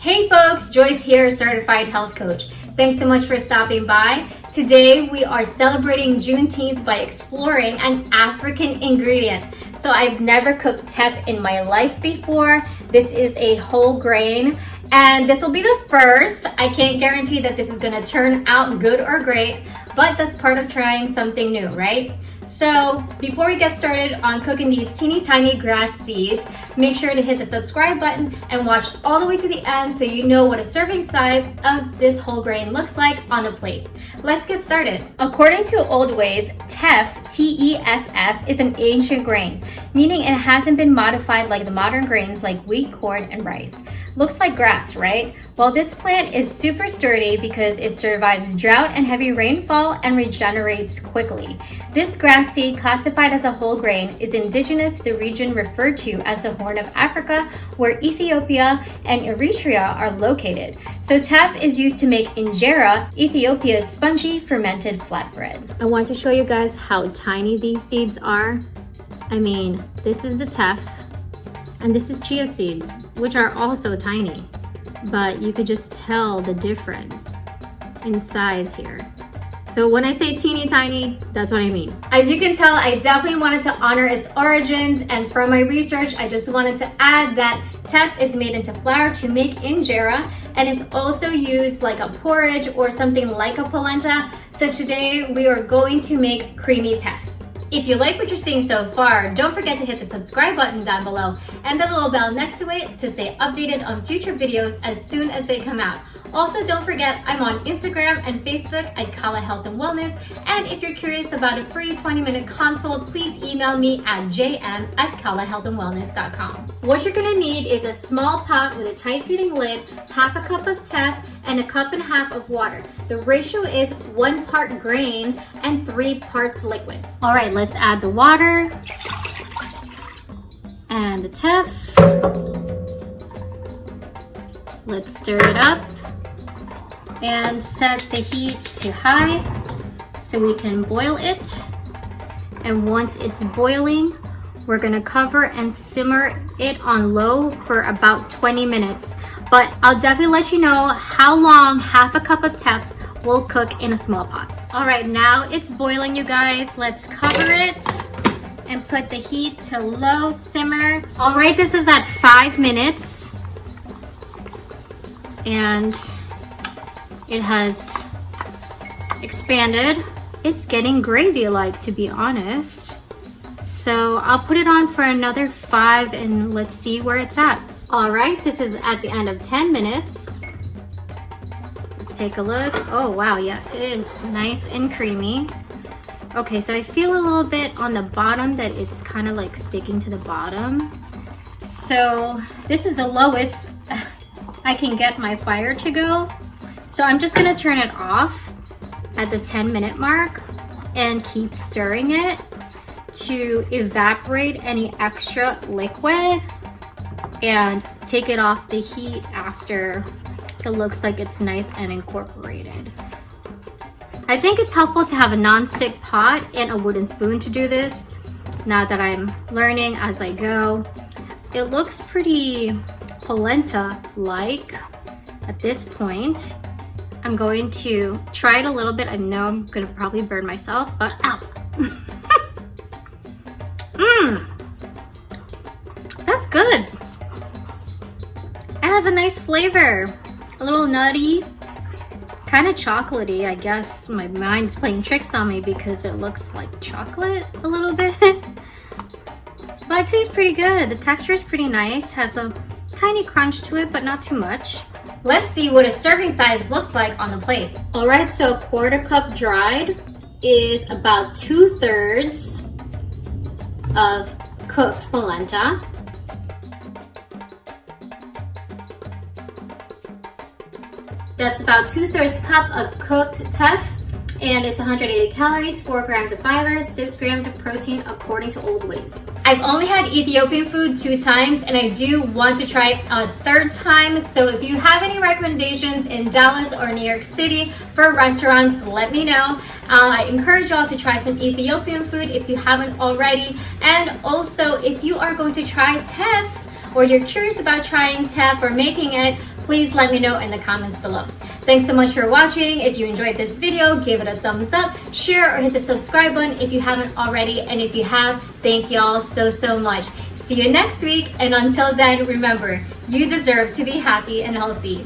Hey folks, Joyce here, certified health coach. Thanks so much for stopping by. Today we are celebrating Juneteenth by exploring an African ingredient. So I've never cooked teff in my life before. This is a whole grain and this will be the first. I can't guarantee that this is gonna turn out good or great, but that's part of trying something new, right? So before we get started on cooking these teeny tiny grass seeds, make sure to hit the subscribe button and watch all the way to the end so you know what a serving size of this whole grain looks like on the plate. Let's get started. According to old ways, teff, T-E-F-F, is an ancient grain, meaning it hasn't been modified like the modern grains like wheat, corn, and rice. Looks like grass, right? Well, this plant is super sturdy because it survives drought and heavy rainfall and regenerates quickly. This grass seed, classified as a whole grain, is indigenous to the region referred to as the Horn of Africa, where Ethiopia and Eritrea are located. So teff is used to make injera, Ethiopia's spongy fermented flatbread. I want to show you guys how tiny these seeds are. I mean, this is the teff, and this is chia seeds, which are also tiny, but you could just tell the difference in size here. So when I say teeny tiny, that's what I mean. As you can tell, I definitely wanted to honor its origins, and from my research, I just wanted to add that teff is made into flour to make injera, and it's also used like a porridge or something like a polenta. So today we are going to make creamy teff. If you like what you're seeing so far, don't forget to hit the subscribe button down below and the little bell next to it to stay updated on future videos as soon as they come out. Also, don't forget, I'm on Instagram and Facebook at Kala Health and Wellness. And if you're curious about a free 20-minute consult, please email me at jm@kalahealthandwellness.com. What you're gonna need is a small pot with a tight-fitting lid, half a cup of teff, and a cup and a half of water. The ratio is 1 part grain and 3 parts liquid. All right, let's add the water and the teff. Let's stir it up and set the heat to high so we can boil it. And once it's boiling, we're gonna cover and simmer it on low for about 20 minutes. But I'll definitely let you know how long half a cup of teff will cook in a small pot. All right, now it's boiling, you guys. Let's cover it and put the heat to low simmer. All right, this is at 5 minutes. And it has expanded. It's getting gravy-like, to be honest. So I'll put it on for another 5 and let's see where it's at. All right, this is at the end of 10 minutes. Let's take a look. Oh wow, yes, it is nice and creamy. Okay, so I feel a little bit on the bottom that it's kind of like sticking to the bottom. So this is the lowest I can get my fire to go. So I'm just gonna turn it off at the 10-minute mark and keep stirring it to evaporate any extra liquid and take it off the heat after it looks like it's nice and incorporated. I think it's helpful to have a non-stick pot and a wooden spoon to do this. Now that I'm learning as I go, it looks pretty polenta-like at this point. I'm going to try it a little bit. I know I'm gonna probably burn myself, but ow. That's good. It has a nice flavor, a little nutty, kind of chocolatey. I guess my mind's playing tricks on me because it looks like chocolate a little bit. But it tastes pretty good. The texture is pretty nice, has a tiny crunch to it, but not too much. Let's see what a serving size looks like on the plate. All right, so a 1/4 cup dried is about 2/3 of cooked polenta. That's about 2/3 cup of cooked teff, and it's 180 calories, 4 grams of fiber, 6 grams of protein according to old ways. I've only had Ethiopian food 2 times and I do want to try it a 3rd time. So if you have any recommendations in Dallas or New York City for restaurants, let me know. I encourage y'all to try some Ethiopian food if you haven't already. And also if you are going to try teff, or you're curious about trying teff or making it, Please let me know in the comments below. Thanks so much for watching. If you enjoyed this video, give it a thumbs up, share or hit the subscribe button if you haven't already. And if you have, thank y'all so much. See you next week. And until then, remember, you deserve to be happy and healthy.